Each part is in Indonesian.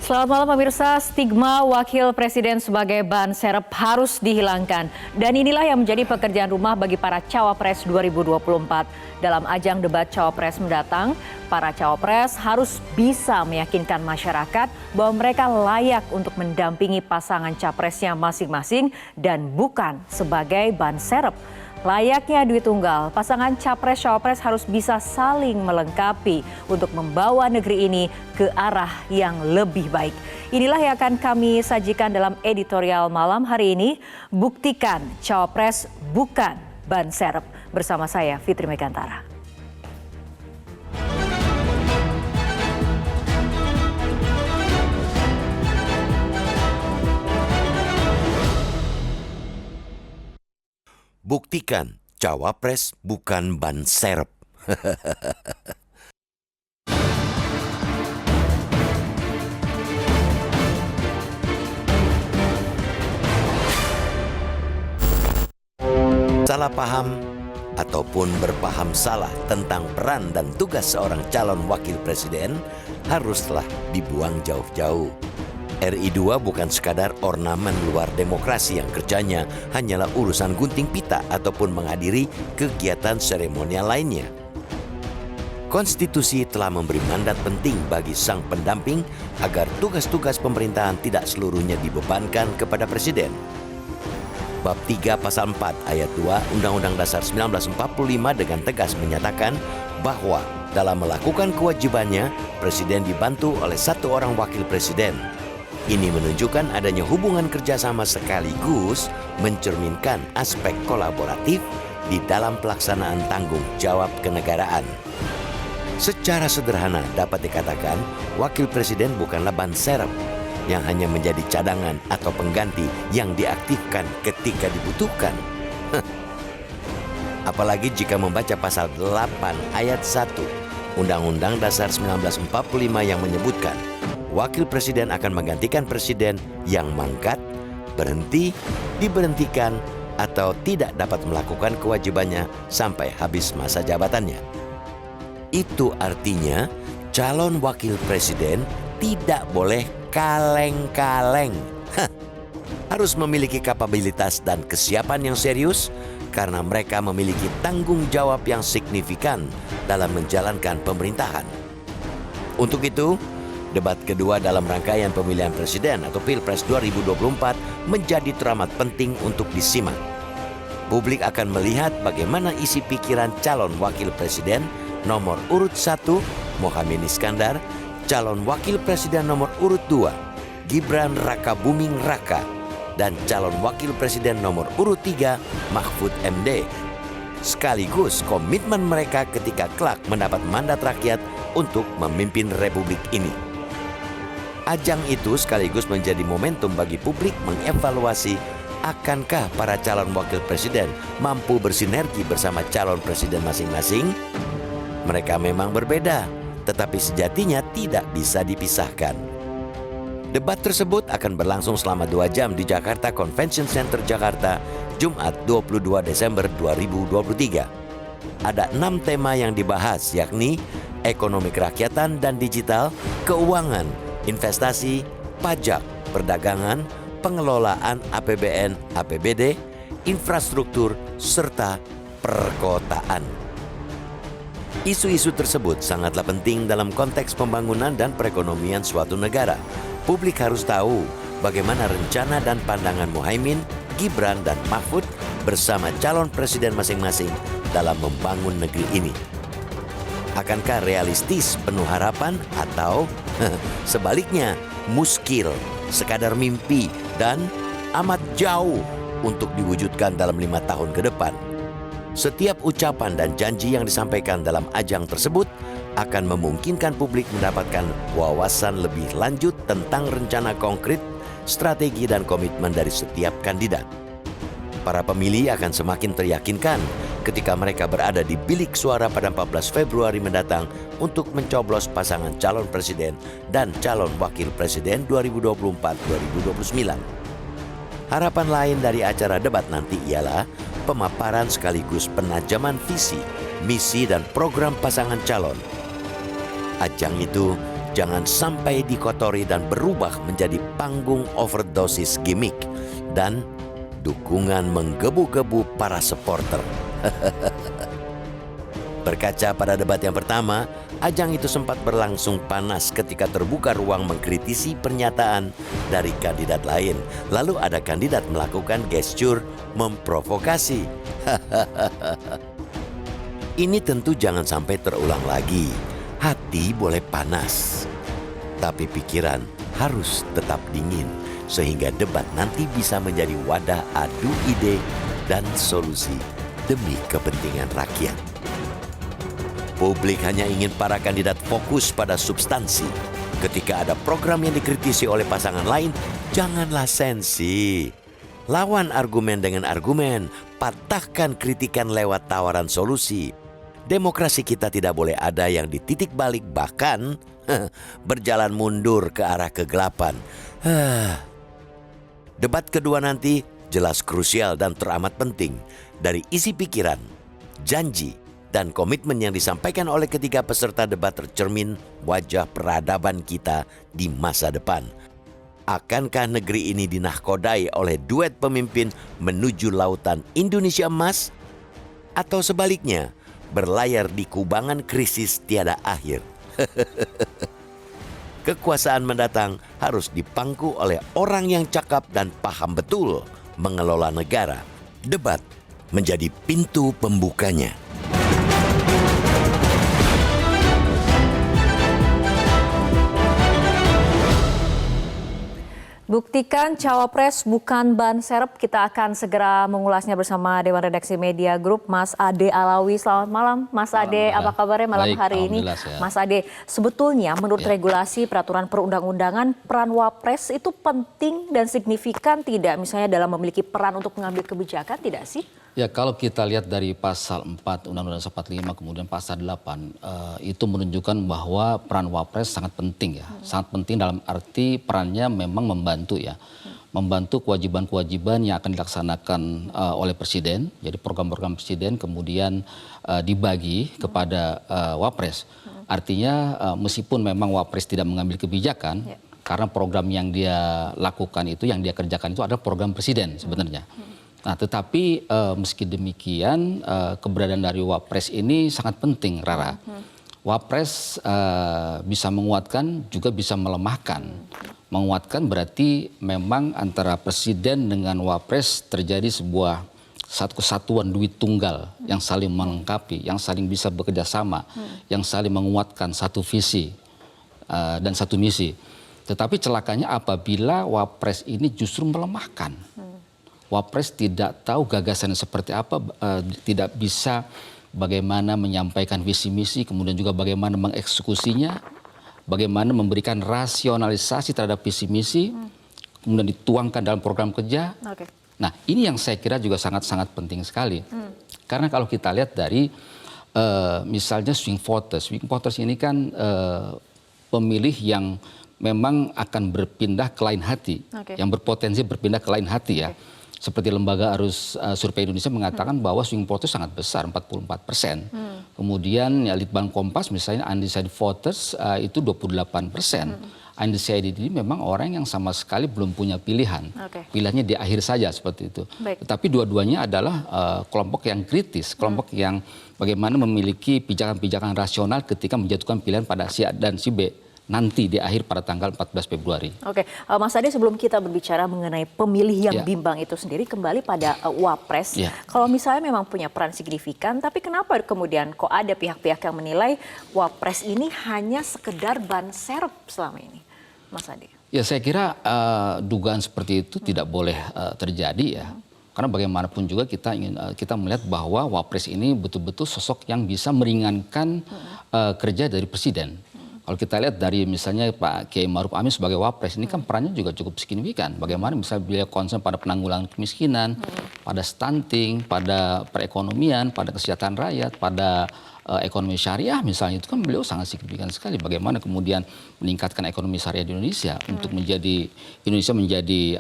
Selamat malam pemirsa, stigma wakil presiden sebagai ban serep harus dihilangkan. Dan inilah yang menjadi pekerjaan rumah bagi para cawapres 2024. Dalam ajang debat cawapres mendatang, para cawapres harus bisa meyakinkan masyarakat bahwa mereka layak untuk mendampingi pasangan capresnya masing-masing dan bukan sebagai ban serep. Layaknya duit tunggal, pasangan capres-cawapres harus bisa saling melengkapi untuk membawa negeri ini ke arah yang lebih baik. Inilah yang akan kami sajikan dalam editorial malam hari ini. Buktikan cawapres bukan ban serep. Bersama saya Fitri Megantara. Buktikan cawapres bukan ban serep. Salah paham ataupun berpaham salah tentang peran dan tugas seorang calon wakil presiden haruslah dibuang jauh-jauh. RI 2 bukan sekadar ornamen luar demokrasi yang kerjanya hanyalah urusan gunting pita ataupun menghadiri kegiatan seremonial lainnya. Konstitusi telah memberi mandat penting bagi sang pendamping agar tugas-tugas pemerintahan tidak seluruhnya dibebankan kepada presiden. Bab 3 Pasal 4 Ayat 2 Undang-Undang Dasar 1945 dengan tegas menyatakan bahwa dalam melakukan kewajibannya, presiden dibantu oleh satu orang wakil presiden. Ini menunjukkan adanya hubungan kerjasama sekaligus mencerminkan aspek kolaboratif di dalam pelaksanaan tanggung jawab kenegaraan. Secara sederhana dapat dikatakan wakil presiden bukanlah ban serep yang hanya menjadi cadangan atau pengganti yang diaktifkan ketika dibutuhkan. Apalagi jika membaca pasal 8 ayat 1 Undang-Undang Dasar 1945 yang menyebutkan wakil presiden akan menggantikan presiden yang mangkat, berhenti, diberhentikan, atau tidak dapat melakukan kewajibannya sampai habis masa jabatannya. Itu artinya calon wakil presiden tidak boleh kaleng-kaleng. Harus memiliki kapabilitas dan kesiapan yang serius karena mereka memiliki tanggung jawab yang signifikan dalam menjalankan pemerintahan. Untuk itu, debat kedua dalam rangkaian pemilihan presiden atau Pilpres 2024 menjadi teramat penting untuk disimak. Publik akan melihat bagaimana isi pikiran calon wakil presiden nomor urut 1 Mohaimin Iskandar, calon wakil presiden nomor urut 2 Gibran Rakabuming Raka, dan calon wakil presiden nomor urut 3 Mahfud MD. Sekaligus komitmen mereka ketika kelak mendapat mandat rakyat untuk memimpin republik ini. Ajang itu sekaligus menjadi momentum bagi publik mengevaluasi akankah para calon wakil presiden mampu bersinergi bersama calon presiden masing-masing. Mereka memang berbeda, tetapi sejatinya tidak bisa dipisahkan. Debat tersebut akan berlangsung selama 2 jam di Jakarta Convention Center Jakarta, Jumat 22 Desember 2023. Ada 6 tema yang dibahas, yakni ekonomi kerakyatan dan digital, keuangan, investasi, pajak, perdagangan, pengelolaan APBN, APBD, infrastruktur, serta perkotaan. Isu-isu tersebut sangatlah penting dalam konteks pembangunan dan perekonomian suatu negara. Publik harus tahu bagaimana rencana dan pandangan Mohaimin, Gibran, dan Mahfud bersama calon presiden masing-masing dalam membangun negeri ini. Akankah realistis penuh harapan atau sebaliknya muskil, sekadar mimpi dan amat jauh untuk diwujudkan dalam 5 tahun ke depan? Setiap ucapan dan janji yang disampaikan dalam ajang tersebut akan memungkinkan publik mendapatkan wawasan lebih lanjut tentang rencana konkret, strategi dan komitmen dari setiap kandidat. Para pemilih akan semakin teryakinkan ketika mereka berada di bilik suara pada 14 Februari mendatang untuk mencoblos pasangan calon presiden dan calon wakil presiden 2024-2029. Harapan lain dari acara debat nanti ialah pemaparan sekaligus penajaman visi, misi dan program pasangan calon. Ajang itu jangan sampai dikotori dan berubah menjadi panggung overdosis gimmick dan dukungan menggebu-gebu para supporter. Berkaca pada debat yang pertama, ajang itu sempat berlangsung panas ketika terbuka ruang mengkritisi pernyataan dari kandidat lain. Lalu ada kandidat melakukan gestur memprovokasi. Ini tentu jangan sampai terulang lagi. Hati boleh panas, tapi pikiran harus tetap dingin sehingga debat nanti bisa menjadi wadah adu ide dan solusi demi kepentingan rakyat. Publik hanya ingin para kandidat fokus pada substansi. Ketika ada program yang dikritisi oleh pasangan lain, janganlah sensi. Lawan argumen dengan argumen, patahkan kritikan lewat tawaran solusi. Demokrasi kita tidak boleh ada yang dititik balik, bahkan berjalan mundur ke arah kegelapan. Debat kedua nanti jelas krusial dan teramat penting. Dari isi pikiran, janji, dan komitmen yang disampaikan oleh ketiga peserta debat tercermin wajah peradaban kita di masa depan. Akankah negeri ini dinahkodai oleh duet pemimpin menuju lautan Indonesia emas? Atau sebaliknya, berlayar di kubangan krisis tiada akhir? Kekuasaan mendatang harus dipangku oleh orang yang cakap dan paham betul mengelola negara. Debat menjadi pintu pembukanya. Buktikan cawapres bukan ban serep. Kita akan segera mengulasnya bersama Dewan Redaksi Media Group, Mas Ade Alawi. Selamat malam, Mas Ade. Apa kabarnya malam hari ini? Mas Ade, sebetulnya menurut regulasi peraturan perundang-undangan, peran wapres itu penting dan signifikan tidak? Misalnya dalam memiliki peran untuk mengambil kebijakan, tidak sih? Ya, kalau kita lihat dari pasal 4 Undang-Undang 45 kemudian pasal 8 itu menunjukkan bahwa peran wapres sangat penting ya. Sangat penting dalam arti perannya memang membantu ya. Membantu kewajiban-kewajiban yang akan dilaksanakan oleh presiden. Jadi program-program presiden kemudian dibagi kepada wapres. Artinya meskipun memang wapres tidak mengambil kebijakan, karena program yang dia lakukan itu, yang dia kerjakan itu adalah program presiden sebenarnya. Nah, tetapi meski demikian keberadaan dari wapres ini sangat penting, Rara. Wapres bisa menguatkan, juga bisa melemahkan. Menguatkan berarti memang antara presiden dengan wapres terjadi sebuah satu kesatuan duit tunggal yang saling melengkapi, yang saling bisa bekerja sama, yang saling menguatkan satu visi dan satu misi. Tetapi celakanya apabila wapres ini justru melemahkan. Wapres tidak tahu gagasannya seperti apa, tidak bisa bagaimana menyampaikan visi misi, kemudian juga bagaimana mengeksekusinya, bagaimana memberikan rasionalisasi terhadap visi misi, kemudian dituangkan dalam program kerja. Nah, ini yang saya kira juga sangat-sangat penting sekali. Karena kalau kita lihat dari misalnya swing voters ini kan pemilih yang memang akan berpindah ke lain hati, yang berpotensi berpindah ke lain hati ya. Seperti lembaga Arus Survei Indonesia mengatakan bahwa swing voters sangat besar, 44%. Kemudian ya, Litbang Kompas misalnya undecided voters itu 28%. Undecided ini memang orang yang sama sekali belum punya pilihan. Pilihannya di akhir saja seperti itu. Tetapi dua-duanya adalah kelompok yang kritis, kelompok yang bagaimana memiliki pijakan-pijakan rasional ketika menjatuhkan pilihan pada si A dan si B. Nanti di akhir pada tanggal 14 Februari. Oke, Mas Ade, sebelum kita berbicara mengenai pemilih yang bimbang itu sendiri, kembali pada wapres. Kalau misalnya memang punya peran signifikan, tapi kenapa kemudian kok ada pihak-pihak yang menilai wapres ini hanya sekedar ban serep selama ini, Mas Ade? Ya, saya kira dugaan seperti itu tidak boleh terjadi ya. Karena bagaimanapun juga kita melihat bahwa wapres ini betul-betul sosok yang bisa meringankan kerja dari presiden. Kalau kita lihat dari misalnya Pak Kiai Ma'ruf Amin sebagai wapres, ini kan perannya juga cukup signifikan. Bagaimana misalnya beliau concern pada penanggulangan kemiskinan, pada stunting, pada perekonomian, pada kesejahteraan rakyat, pada ekonomi syariah misalnya, itu kan beliau sangat signifikan sekali. Bagaimana kemudian meningkatkan ekonomi syariah di Indonesia untuk Indonesia menjadi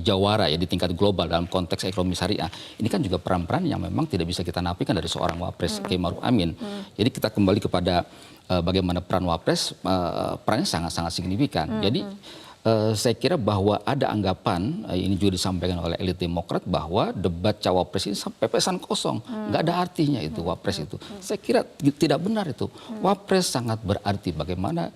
jawara ya di tingkat global dalam konteks ekonomi syariah. Ini kan juga peran-peran yang memang tidak bisa kita nafikan dari seorang wapres Kiai Ma'ruf Amin. Jadi kita kembali kepada bagaimana peran Wapres, perannya sangat-sangat signifikan. Jadi saya kira bahwa ada anggapan, ini juga disampaikan oleh elit Demokrat, bahwa debat Cawapres ini pepesan kosong, nggak ada artinya itu Wapres itu. Saya kira tidak benar itu. Wapres sangat berarti bagaimana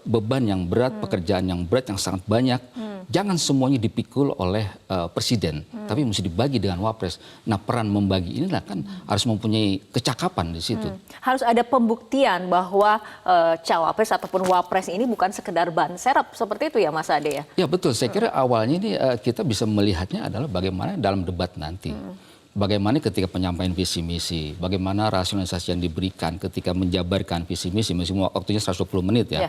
beban yang berat, pekerjaan yang berat, yang sangat banyak, jangan semuanya dipikul oleh presiden, tapi mesti dibagi dengan Wapres. Nah, peran membagi inilah kan harus mempunyai kecakapan di situ. Harus ada pembuktian bahwa Cawapres ataupun Wapres ini bukan sekedar ban serep, seperti itu ya Mas Ade ya? Ya betul, saya kira awalnya ini kita bisa melihatnya adalah bagaimana dalam debat nanti. Bagaimana ketika penyampaian visi misi, bagaimana rasionalisasi yang diberikan ketika menjabarkan visi misi, meskipun waktunya 120 menit ya.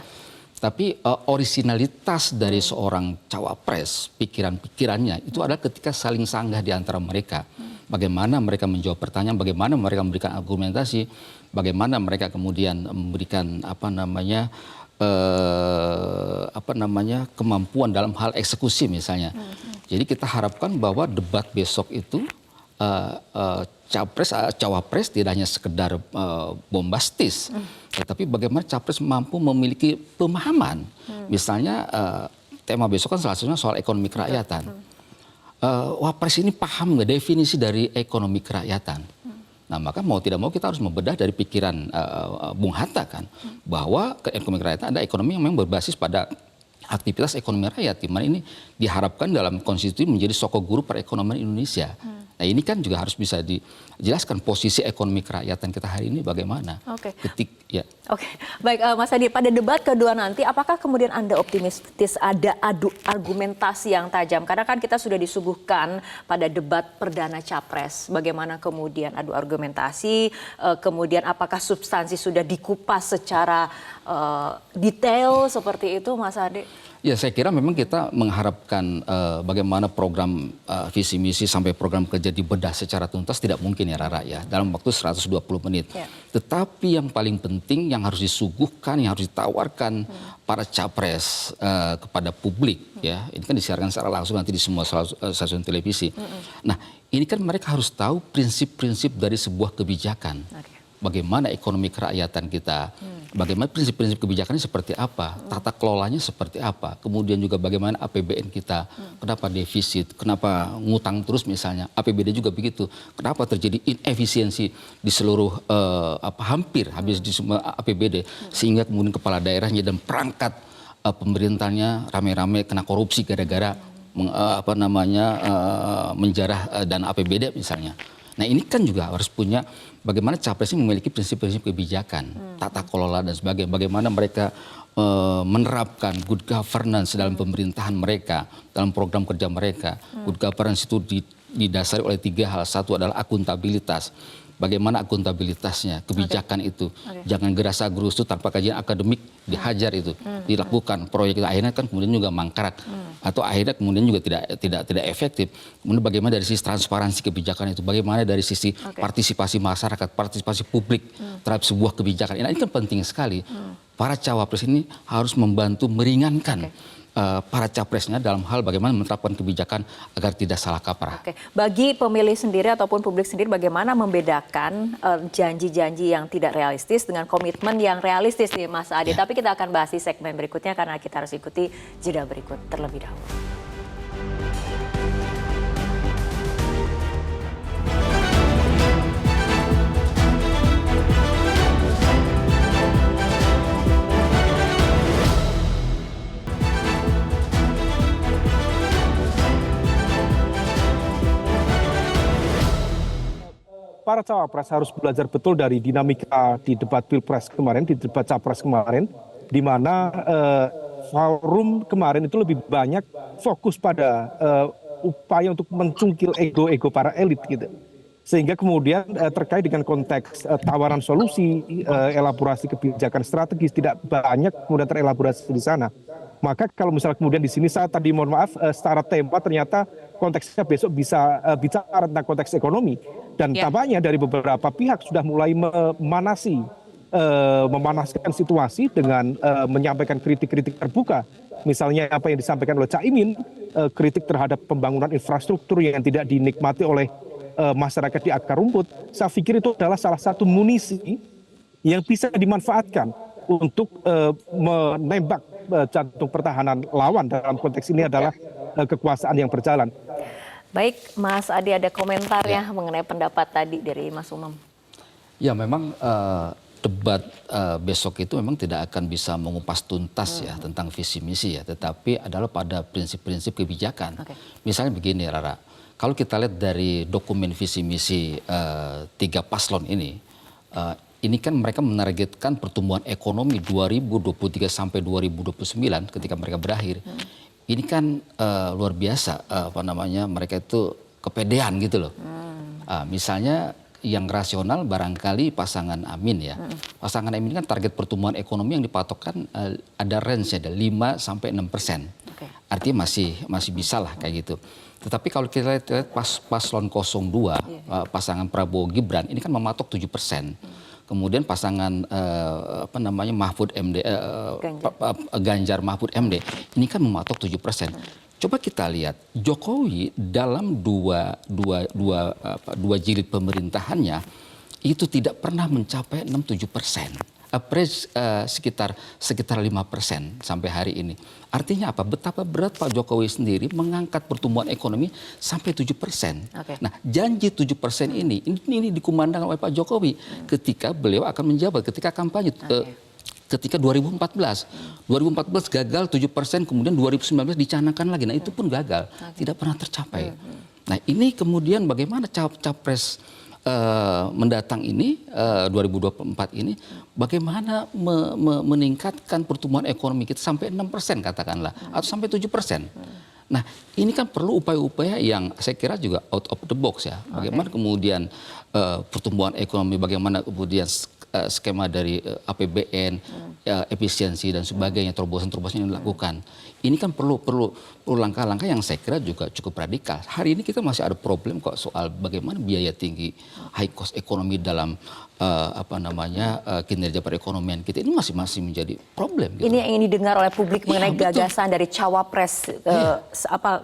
Tapi orisinalitas dari seorang cawapres, pikiran-pikirannya itu adalah ketika saling sanggah di antara mereka. Bagaimana mereka menjawab pertanyaan, bagaimana mereka memberikan argumentasi, bagaimana mereka kemudian memberikan kemampuan dalam hal eksekusi misalnya. Jadi kita harapkan bahwa debat besok itu cawapres tidak hanya sekedar bombastis, tetapi bagaimana capres mampu memiliki pemahaman. Misalnya tema besok kan salah satunya soal ekonomi kerakyatan. Wapres ini paham nggak definisi dari ekonomi kerakyatan? Nah, maka mau tidak mau kita harus membedah dari pikiran Bung Hatta kan, bahwa ekonomi kerakyatan ada ekonomi yang memang berbasis pada aktivitas ekonomi rakyat, di mana ini diharapkan dalam konstitusi menjadi sokok guru perekonomian Indonesia. Nah, ini kan juga harus bisa dijelaskan posisi ekonomi kerakyatan kita hari ini bagaimana. Oke. Oke, baik Mas Adi, pada debat kedua nanti apakah kemudian Anda optimistis ada adu argumentasi yang tajam? Karena kan kita sudah disuguhkan pada debat perdana Capres. Bagaimana kemudian adu argumentasi, kemudian apakah substansi sudah dikupas secara detail seperti itu Mas Adi? Ya, saya kira memang kita mengharapkan bagaimana program visi misi sampai program kerja dibedah secara tuntas tidak mungkin ya Rara ya dalam waktu 120 menit. Ya. Tetapi yang paling penting yang harus disuguhkan, yang harus ditawarkan para capres kepada publik ya. Ini kan disiarkan secara langsung nanti di semua stasiun televisi. Nah, ini kan mereka harus tahu prinsip-prinsip dari sebuah kebijakan. Bagaimana ekonomi kerakyatan kita, bagaimana prinsip-prinsip kebijakannya seperti apa, tata kelolanya seperti apa, kemudian juga bagaimana APBN kita, kenapa defisit, kenapa ngutang terus misalnya, APBD juga begitu, kenapa terjadi inefisiensi di seluruh hampir habis di semua APBD, sehingga kemudian kepala daerahnya dan perangkat pemerintahnya rame-rame kena korupsi gara-gara menjarah dana APBD misalnya. Nah, ini kan juga harus punya bagaimana capres ini memiliki prinsip-prinsip kebijakan, tata kelola dan sebagainya. Bagaimana mereka menerapkan good governance dalam pemerintahan mereka, dalam program kerja mereka. Good governance itu didasari oleh 3 hal. Satu adalah akuntabilitas. Bagaimana akuntabilitasnya, kebijakan itu. Jangan gerasa gerusu tanpa kajian akademik, dihajar itu. Dilakukan proyek itu akhirnya kan kemudian juga mangkrak. Atau akhirnya kemudian juga tidak efektif. Kemudian bagaimana dari sisi transparansi kebijakan itu, bagaimana dari sisi partisipasi masyarakat, partisipasi publik terhadap sebuah kebijakan. Ini kan penting sekali. Para cawapres ini harus membantu meringankan para capresnya dalam hal bagaimana menerapkan kebijakan agar tidak salah kaprah. Bagi pemilih sendiri ataupun publik sendiri bagaimana membedakan janji-janji yang tidak realistis dengan komitmen yang realistis nih Mas Adi. Tapi kita akan bahas di segmen berikutnya karena kita harus ikuti jeda berikut terlebih dahulu. Para cawapres harus belajar betul dari dinamika di debat pilpres kemarin, di debat capres kemarin, di mana forum kemarin itu lebih banyak fokus pada upaya untuk mencungkil ego-ego para elit gitu. Sehingga kemudian terkait dengan konteks tawaran solusi, elaborasi kebijakan strategis tidak banyak kemudian terelaborasi di sana. Maka kalau misalnya kemudian di sini saya tadi mohon maaf secara tema ternyata konteksnya besok bisa bicara tentang konteks ekonomi dan tampaknya dari beberapa pihak sudah mulai memanaskan situasi dengan menyampaikan kritik-kritik terbuka. Misalnya apa yang disampaikan oleh Caimin, kritik terhadap pembangunan infrastruktur yang tidak dinikmati oleh masyarakat di akar rumput. Saya pikir itu adalah salah satu munisi yang bisa dimanfaatkan untuk menembak jantung pertahanan lawan. Dalam konteks ini adalah kekuasaan yang berjalan. Baik, Mas Adi ada komentar ya mengenai pendapat tadi dari Mas Umam. Ya memang debat besok itu memang tidak akan bisa mengupas tuntas ya tentang visi misi ya, tetapi adalah pada prinsip-prinsip kebijakan. Misalnya begini Rara, kalau kita lihat dari dokumen visi misi 3 paslon ini kan mereka menargetkan pertumbuhan ekonomi 2023 sampai 2029 ketika mereka berakhir. Ini kan luar biasa mereka itu kepedean gitu loh. Misalnya yang rasional barangkali pasangan Amin ya. Pasangan Amin kan target pertumbuhan ekonomi yang dipatokkan ada range ada 5 sampai 6%. Artinya masih bisa lah kayak gitu. Tetapi kalau kita lihat paslon 02 pasangan Prabowo Gibran ini kan mematok 7%. Kemudian pasangan Mahfud MD Ganjar Mahfud MD ini kan mematok 7%. Coba kita lihat Jokowi dalam dua jilid pemerintahannya itu tidak pernah mencapai 6-7%. Average sekitar 5% sampai hari ini. Artinya apa? Betapa berat Pak Jokowi sendiri mengangkat pertumbuhan ekonomi sampai 7%. Nah, janji 7% ini dikumandang oleh Pak Jokowi ketika beliau akan menjabat, ketika kampanye. Ketika 2014 gagal 7%, kemudian 2019 dicanangkan lagi. Nah itu pun gagal, tidak pernah tercapai. Nah ini kemudian bagaimana capres mendatang ini 2024 ini bagaimana meningkatkan pertumbuhan ekonomi kita sampai 6% katakanlah atau sampai 7%. Nah ini kan perlu upaya-upaya yang saya kira juga out of the box ya. Bagaimana kemudian pertumbuhan ekonomi, bagaimana kemudian skema dari APBN, efisiensi dan sebagainya, terobosan-terobosan yang dilakukan. Ini kan perlu langkah-langkah yang saya kira juga cukup radikal. Hari ini kita masih ada problem kok soal bagaimana biaya tinggi, high cost ekonomi dalam kinerja perekonomian kita ini masih menjadi problem. Gitu. Ini yang ingin didengar oleh publik mengenai gagasan dari cawapres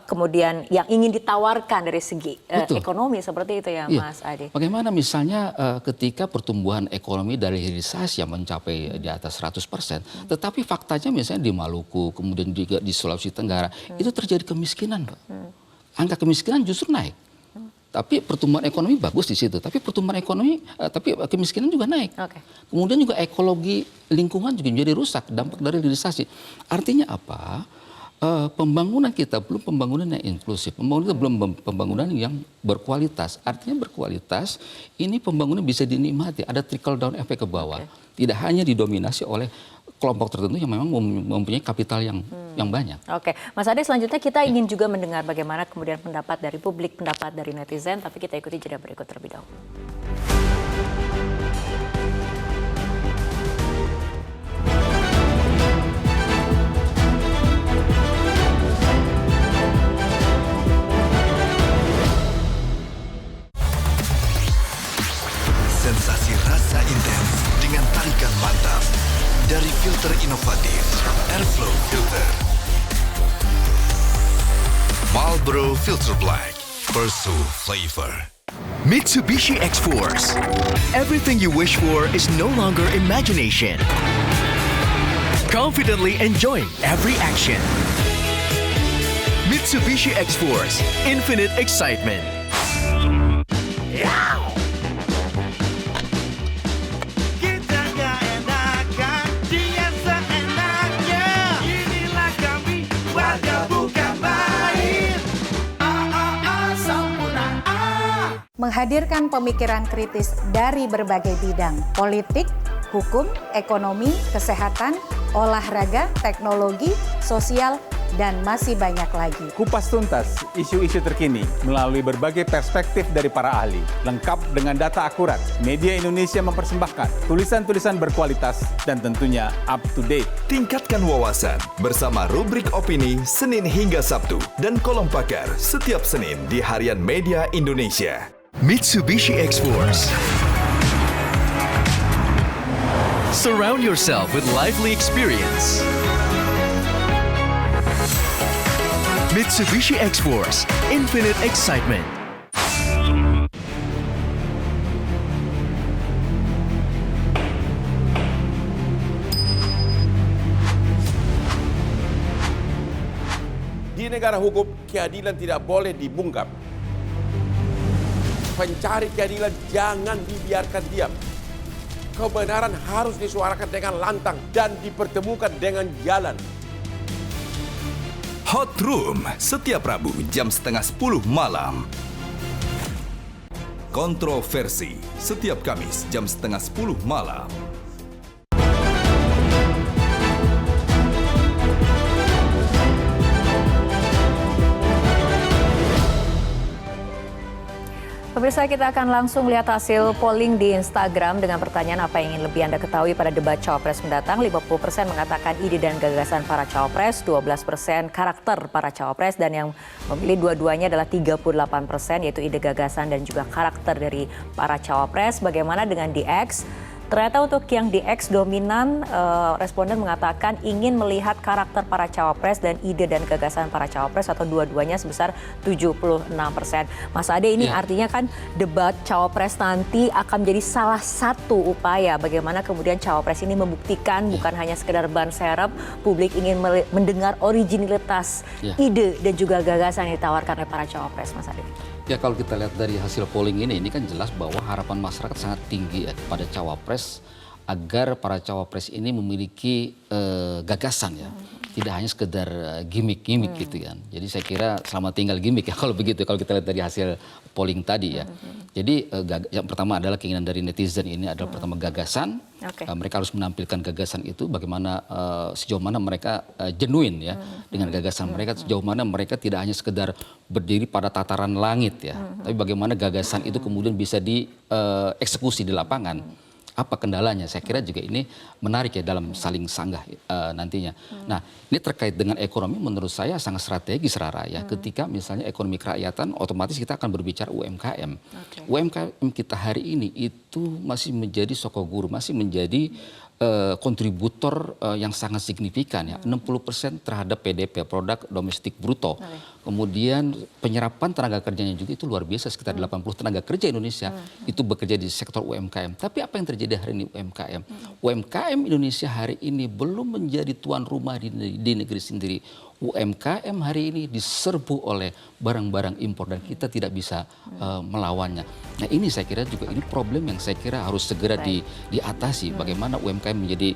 kemudian yang ingin ditawarkan dari segi ekonomi seperti itu ya Mas Adi. Bagaimana misalnya ketika pertumbuhan ekonomi dari hilirisasi yang mencapai di atas 100%, tetapi faktanya misalnya di Maluku, kemudian juga di Sulawesi Tenggara, itu terjadi kemiskinan, Pak. Angka kemiskinan justru naik. Tapi pertumbuhan ekonomi bagus di situ. Tapi pertumbuhan ekonomi, tapi kemiskinan juga naik. Kemudian juga ekologi lingkungan juga menjadi rusak dampak dari hilirisasi. Artinya apa? Pembangunan kita belum pembangunan yang inklusif. Pembangunan kita belum pembangunan yang berkualitas. Artinya berkualitas, ini pembangunan bisa dinikmati. Ada trickle down efek ke bawah. Tidak hanya didominasi oleh kelompok tertentu yang memang mempunyai kapital yang banyak. Oke, Mas Ade, selanjutnya kita ingin juga mendengar bagaimana kemudian pendapat dari publik, pendapat dari netizen, tapi kita ikuti jeda berikut terlebih dahulu. Sensasi rasa intens dengan tarikan mantap dari filter inovatif Airflow Filter. Marlboro Filter Black, Pursue Flavor. Mitsubishi X-Force. Everything you wish for is no longer imagination. Confidently enjoy every action. Mitsubishi X-Force, infinite excitement. Menghadirkan pemikiran kritis dari berbagai bidang, politik, hukum, ekonomi, kesehatan, olahraga, teknologi, sosial, dan masih banyak lagi. Kupas tuntas isu-isu terkini melalui berbagai perspektif dari para ahli. Lengkap dengan data akurat, Media Indonesia mempersembahkan tulisan-tulisan berkualitas dan tentunya up to date. Tingkatkan wawasan bersama rubrik opini Senin hingga Sabtu dan kolom pakar setiap Senin di Harian Media Indonesia. Mitsubishi X-Force. Surround yourself with lively experience. Mitsubishi X-Force, infinite excitement. Di negara hukum, keadilan tidak boleh dibungkam. Pencari keadilan jangan dibiarkan diam. Kebenaran harus disuarakan dengan lantang dan dipertemukan dengan jalan. Hot Room setiap Rabu jam 9:30 malam. Kontroversi setiap Kamis jam 9:30 malam. Pemirsa, kita akan langsung lihat hasil polling di Instagram dengan pertanyaan apa yang ingin lebih Anda ketahui pada debat cawapres mendatang. 50% mengatakan ide dan gagasan para cawapres, 12% karakter para cawapres, dan yang memilih dua-duanya adalah 38%, yaitu ide gagasan dan juga karakter dari para cawapres. Bagaimana dengan di X? Ternyata untuk yang di X dominan, responden mengatakan ingin melihat karakter para cawapres dan ide dan gagasan para cawapres atau dua-duanya sebesar 76%. Mas Ade, ini artinya kan debat cawapres nanti akan menjadi salah satu upaya bagaimana kemudian cawapres ini membuktikan bukan hanya sekedar ban serep, publik ingin mendengar originalitas ide dan juga gagasan yang ditawarkan oleh para cawapres, Mas Ade. Ya, kalau kita lihat dari hasil polling ini kan jelas bahwa harapan masyarakat sangat tinggi ya kepada cawapres agar para cawapres ini memiliki gagasan ya. Tidak hanya sekedar gimmick-gimmick gitu kan. Jadi saya kira selamat tinggal gimmick ya kalau begitu, kalau kita lihat dari hasil polling tadi ya. Jadi yang pertama adalah keinginan dari netizen ini adalah pertama gagasan. Mereka harus menampilkan gagasan itu bagaimana sejauh mana mereka genuine ya dengan gagasan mereka, sejauh mana mereka tidak hanya sekedar berdiri pada tataran langit ya. Tapi bagaimana gagasan itu kemudian bisa dieksekusi di lapangan. Apa kendalanya? Saya kira juga ini menarik ya dalam saling sanggah nantinya. Nah, ini terkait dengan ekonomi menurut saya sangat strategis, Rara ya. Ketika misalnya ekonomi kerakyatan, otomatis kita akan berbicara UMKM. UMKM kita hari ini itu masih menjadi sokoguru, masih menjadi kontributor yang sangat signifikan ya, 60% terhadap PDB, produk domestik bruto. Kemudian penyerapan tenaga kerjanya juga itu luar biasa, sekitar 80 tenaga kerja Indonesia itu bekerja di sektor UMKM. Tapi apa yang terjadi hari ini UMKM? UMKM Indonesia hari ini belum menjadi tuan rumah di negeri sendiri. UMKM hari ini diserbu oleh barang-barang impor dan kita tidak bisa melawannya. Nah, ini saya kira juga ini problem yang saya kira harus segera diatasi. Bagaimana UMKM menjadi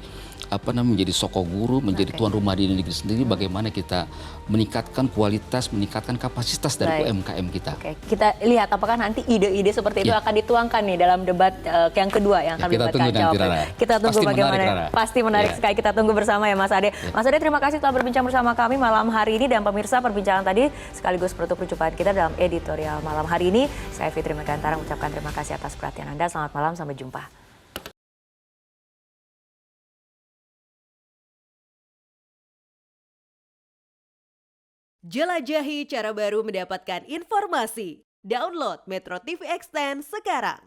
menjadi sokoguru, menjadi tuan rumah di negeri sendiri, bagaimana kita meningkatkan kualitas, meningkatkan kapasitas dari UMKM kita. Kita lihat apakah nanti ide-ide seperti itu akan dituangkan nih dalam debat yang kedua yang akan melibatkan cawapres. Kita tunggu bagaimana. Pasti menarik sekali, kita tunggu bersama ya Mas Ade. Mas Ade, terima kasih telah berbincang bersama kami malam hari ini, dan pemirsa, perbincangan tadi sekaligus penutup perjumpaan kita dalam editorial malam hari ini. Saya Fitri Megantara mengucapkan terima kasih atas perhatian Anda. Selamat malam, sampai jumpa. Jelajahi cara baru mendapatkan informasi. Download Metro TV Extend sekarang.